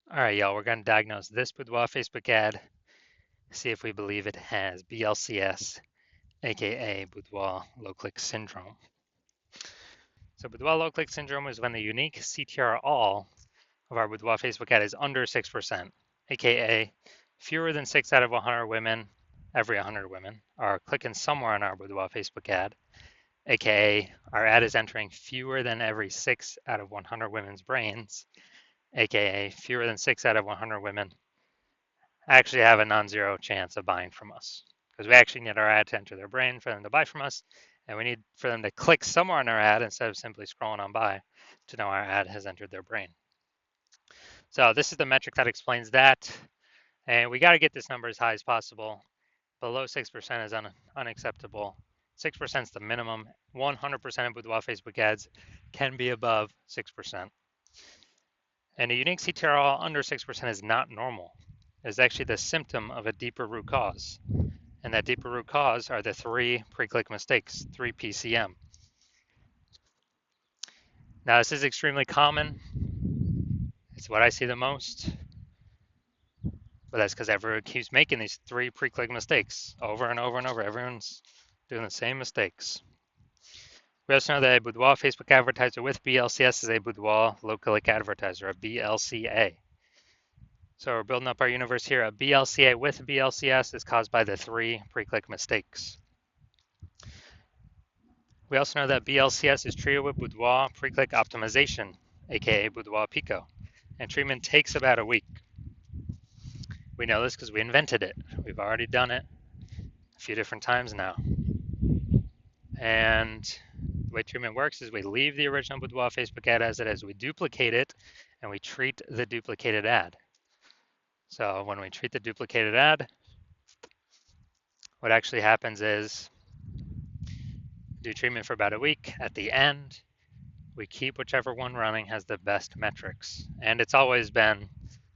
All right, y'all, we're going to diagnose this Boudoir Facebook ad, see if we believe it has BLCS, aka Boudoir low click syndrome. So, Boudoir low click syndrome is when the unique CTR all of our Boudoir Facebook ad is under 6%, aka fewer than 6 out of 100 women, every 100 women, are clicking somewhere on our Boudoir Facebook ad, aka our ad is entering fewer than every 6 out of 100 women's brains, aka fewer than 6 out of 100 women actually have a non-zero chance of buying from us because we actually need our ad to enter their brain for them to buy from us, and we need for them to click somewhere on our ad instead of simply scrolling on by to know our ad has entered their brain. So this is the metric that explains that, and we got to get this number as high as possible. Below 6% is unacceptable. 6% is the minimum. 100% of Boudoir Facebook ads can be above 6%. And a unique CTRL under 6% is not normal. It's actually the symptom of a deeper root cause. And that deeper root cause are the 3 pre-click mistakes, 3 PCM. Now, this is extremely common. It's what I see the most. But that's because everyone keeps making these 3 pre-click mistakes over and over and over. Everyone's doing the same mistakes. We also know that a Boudoir Facebook advertiser with BLCS is a Boudoir low-click advertiser, a BLCA. So we're building up our universe here. A BLCA with BLCS is caused by the 3 pre-click mistakes. We also know that BLCS is treated with Boudoir pre-click optimization, aka Boudoir Pico, and treatment takes about a week. We know this because we invented it. We've already done it a few different times now. And the way treatment works is we leave the original Boudoir Facebook ad as it is. We duplicate it, and we treat the duplicated ad. So when we treat the duplicated ad, what actually happens is do treatment for about a week. At the end, we keep whichever one running has the best metrics. And it's always been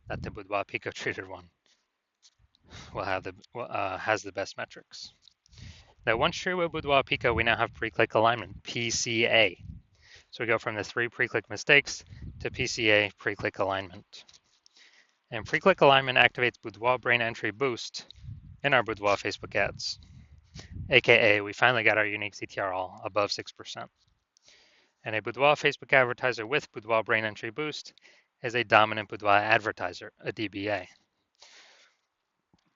that the Boudoir Pico treated one will have has the best metrics. Now, once treated with Boudoir Pico, we now have pre-click alignment, PCA. So we go from the 3 pre-click mistakes to PCA, pre-click alignment. And pre-click alignment activates Boudoir brain entry boost in our Boudoir Facebook ads, aka we finally got our unique CTR all above 6%. And a Boudoir Facebook advertiser with Boudoir brain entry boost is a dominant Boudoir advertiser, a DBA.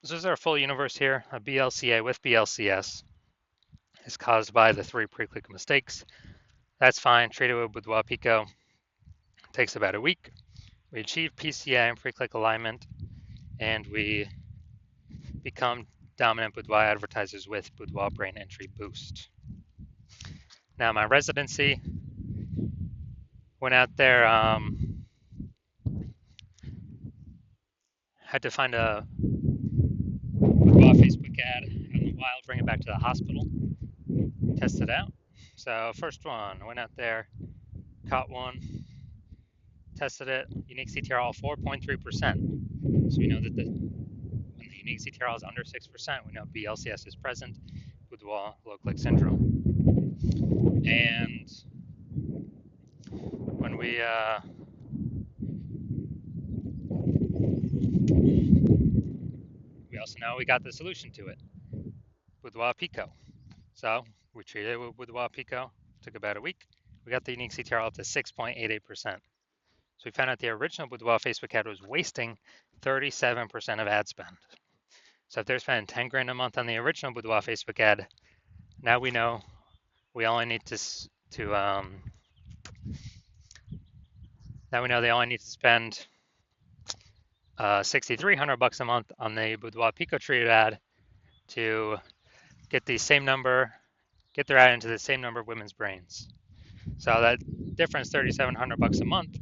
So this is our full universe here. A BLCA with BLCS is caused by the 3 pre-click mistakes. That's fine. Treated with Boudoir Pico takes about a week. We achieve PCA and pre-click alignment, and we become dominant Boudoir advertisers with Boudoir brain entry boost. Now, my residency went out there, had to find a Boudoir Facebook ad out in the wild, bring it back to the hospital, test it out. So first one, went out there, caught one, tested it, unique CTR all 4.3%. So we know that when the unique CTR is under 6%, we know BLCS is present, Boudoir low click syndrome. And when we also know we got the solution to it, Boudoir Pico. So we treated it with Boudoir Pico, took about a week. We got the unique CTR up to 6.88%. So we found out the original Boudoir Facebook ad was wasting 37% of ad spend. So if they're spending 10 grand a month on the original Boudoir Facebook ad, now we know we only need now we know they only need to spend $6,300 a month on the Boudoir Pico treated ad to get the same number, get their ad into the same number of women's brains. So that difference, $3,700 a month,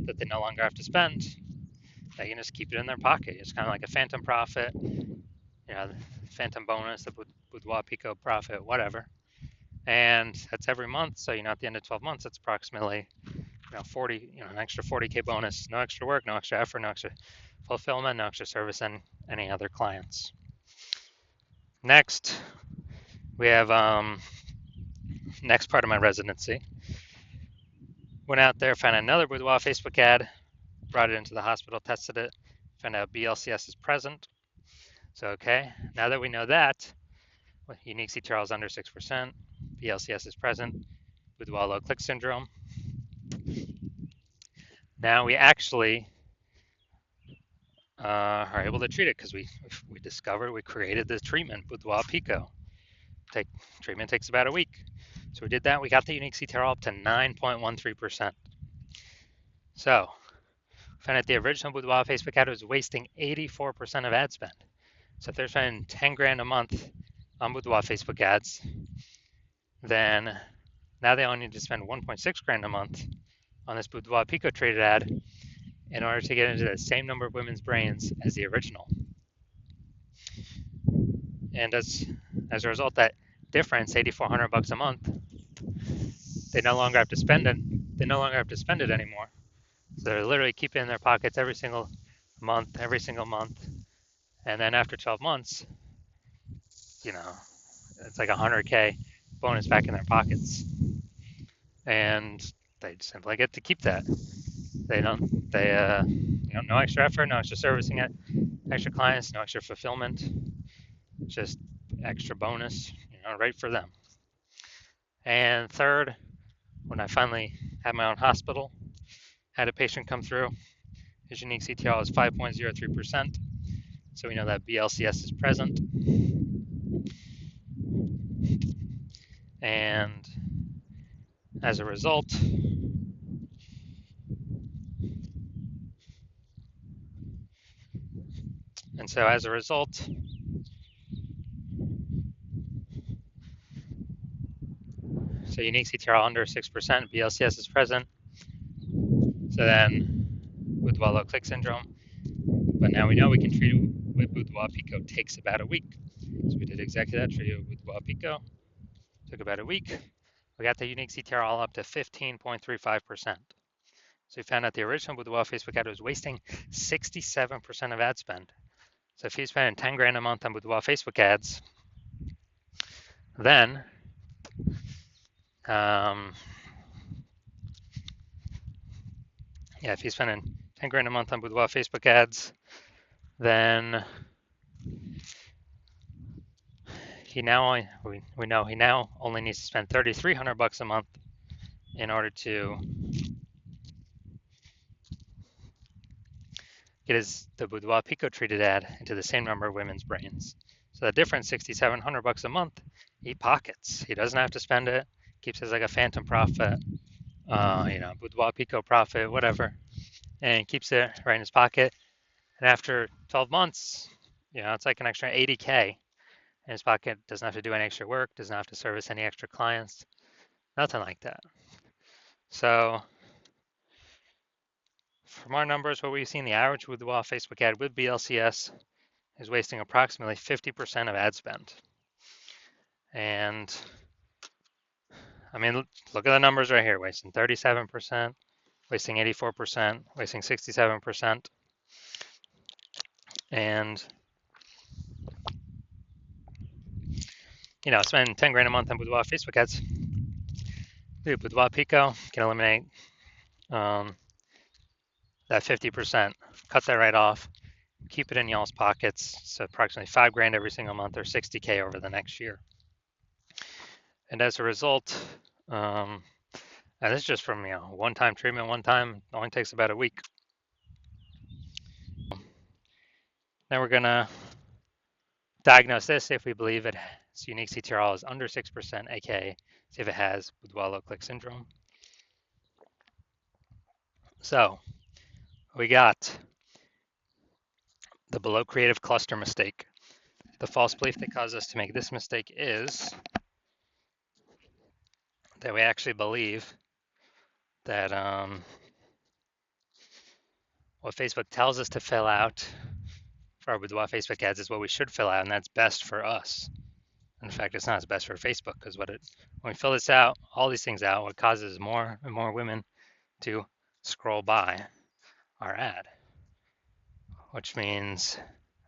that they no longer have to spend, they can just keep it in their pocket. It's kind of like a phantom profit, phantom bonus, the Boudoir Pico profit, whatever. And that's every month. So, at the end of 12 months, it's approximately, 40, an extra 40K bonus, no extra work, no extra effort, no extra fulfillment, no extra service, and any other clients. Next, we have next part of my residency. Went out there, found another Boudoir Facebook ad, brought it into the hospital, tested it, found out BLCS is present. So, okay, now that we know that, unique CTRL is under 6%, BLCS is present, Boudoir low click syndrome. Now we actually are able to treat it because we discovered, we created the treatment, Boudoir Pico. Treatment takes about a week. So we did that. We got the unique CTRL up to 9.13%. So found that the original Boudoir Facebook ad was wasting 84% of ad spend. So if they're spending 10 grand a month on Boudoir Facebook ads, then now they only need to spend 1.6 grand a month on this Boudoir Pico traded ad in order to get into the same number of women's brains as the original. And as a result, that difference, $8,400 a month, they no longer have to spend it. They no longer have to spend it anymore. So they're literally keeping it in their pockets every single month, and then after 12 months, it's like 100K bonus back in their pockets, and they simply get to keep that. No extra effort, no extra servicing it, extra clients, no extra fulfillment, just extra bonus, right for them. And third, when I finally had my own hospital, had a patient come through, his unique CTRL is 5.03%, so we know that BLCS is present. And as a result, so unique CTRL under 6%, BLCS is present. So then Boudoir low click syndrome, but now we know we can treat it with Boudoir Pico. Takes about a week. So we did exactly that, treated it with Boudoir Pico. Took about a week. We got the unique CTRL up to 15.35%. So we found out the original Boudoir Facebook ad was wasting 67% of ad spend. So if he's spending 10 grand a month on Boudoir Facebook ads, then if he's spending 10 grand a month on Boudoir Facebook ads, then we know he now only needs to spend $3,300 a month in order to get the Boudoir Pico treated ad into the same number of women's brains. So the difference, $6,700 a month, he pockets. He doesn't have to spend it. Keeps it as like a phantom profit, Boudoir Pico profit, whatever, and keeps it right in his pocket. And after 12 months, it's like an extra 80K in his pocket. Doesn't have to do any extra work. Doesn't have to service any extra clients. Nothing like that. So from our numbers, what we've seen, the average Boudoir Facebook ad with BLCS is wasting approximately 50% of ad spend. And I mean, look at the numbers right here, wasting 37%, wasting 84%, wasting 67%. And, spending 10 grand a month on Boudoir Facebook ads. Boudoir Pico can eliminate that 50%, cut that right off, keep it in y'all's pockets. So approximately 5 grand every single month, or 60K over the next year. And as a result, and this is just from one-time treatment, only takes about a week. Now we're gonna diagnose this, see if we believe its unique CTRL is under 6%, aka see if it has Boudoir low click syndrome. So we got the below creative cluster mistake. The false belief that caused us to make this mistake is that we actually believe that what Facebook tells us to fill out for our Boudoir Facebook ads is what we should fill out, and that's best for us. In fact, it's not as best for Facebook, because when we fill this out, all these things out, what causes more and more women to scroll by our ad, which means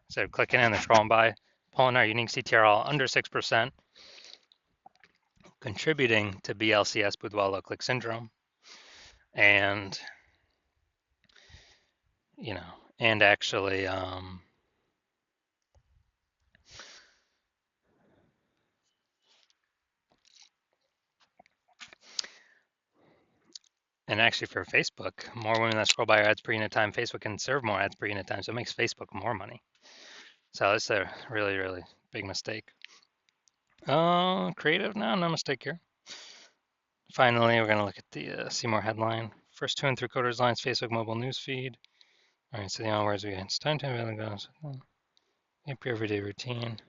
instead of clicking in, they're scrolling by, pulling our unique CTRL under 6%, contributing to BLCS, Boudoir low click syndrome, and you know, and actually, for Facebook, more women that scroll by our ads per unit time, Facebook can serve more ads per unit time, so it makes Facebook more money. So it's a really, really big mistake. Creative, no mistake here. Finally, we're going to look at the see more headline. First 2 and 3/4 lines, Facebook mobile news feed. All right, so the onwards we it's time to goes. Your everyday routine.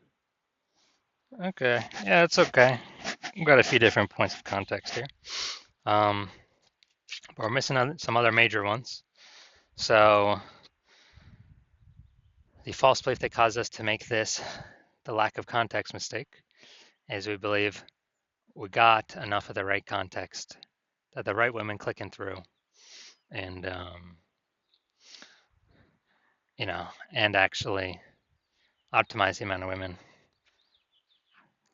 Okay, yeah, it's okay. We've got a few different points of context here. But we're missing some other major ones. So the false belief that caused us to make this the lack of context mistake is we believe we got enough of the right context that the right women clicking through and and actually optimize the amount of women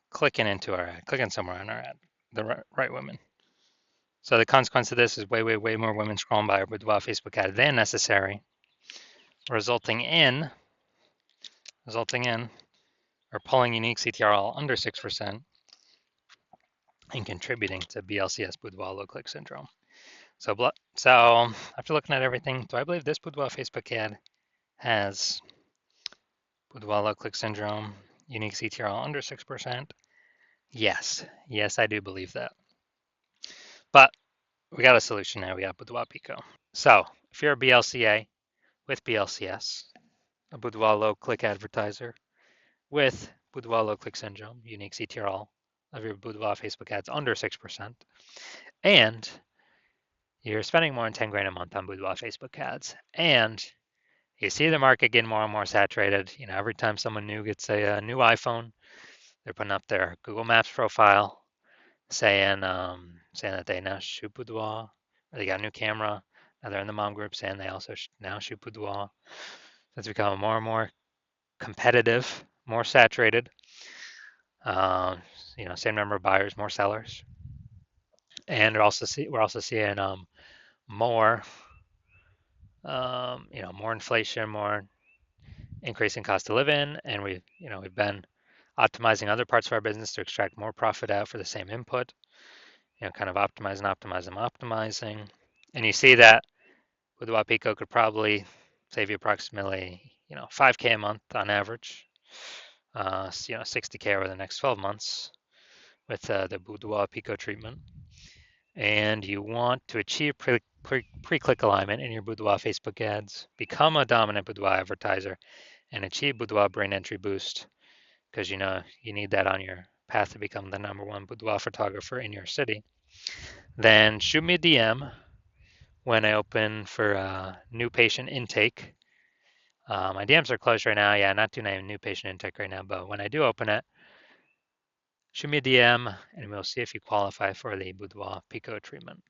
clicking into our ad, clicking somewhere on our ad, the right women. So the consequence of this is way more women scrolling by our Boudoir Facebook ad than necessary, resulting in or pulling unique CTRL under 6% and contributing to BLCS Boudoir low click syndrome. So after looking at everything, do I believe this Boudoir Facebook ad has Boudoir low click syndrome, unique CTRL under 6%? Yes, I do believe that. But we got a solution now. We got Boudoir Pico. So if you're a BLCA with BLCS, a Boudoir low click advertiser with Boudoir low click syndrome, unique CTRL of your Boudoir Facebook ads under 6%, and you're spending more than 10 grand a month on Boudoir Facebook ads, and you see the market getting more and more saturated. Every time someone new gets a new iPhone, they're putting up their Google Maps profile saying that they now shoot boudoir, or they got a new camera. Now they're in the mom group saying they also now shoot boudoir. So it's becoming more and more competitive, more saturated. Same number of buyers, more sellers, and we're also seeing more, more inflation, more increasing cost of living, and we've been optimizing other parts of our business to extract more profit out for the same input. Kind of optimizing. And you see that with Wapico could probably save you approximately, 5K a month on average, 60K over the next 12 months with the Boudoir Pico treatment. And you want to achieve pre-click alignment in your Boudoir Facebook ads, become a dominant Boudoir advertiser, and achieve Boudoir brain entry boost, because you need that on your path to become the #1 boudoir photographer in your city. Then shoot me a DM when I open for new patient intake. My DMs are closed right now. Yeah, not doing a new patient intake right now, but when I do open it, shoot me a DM and we'll see if you qualify for the Boudoir Pico treatment.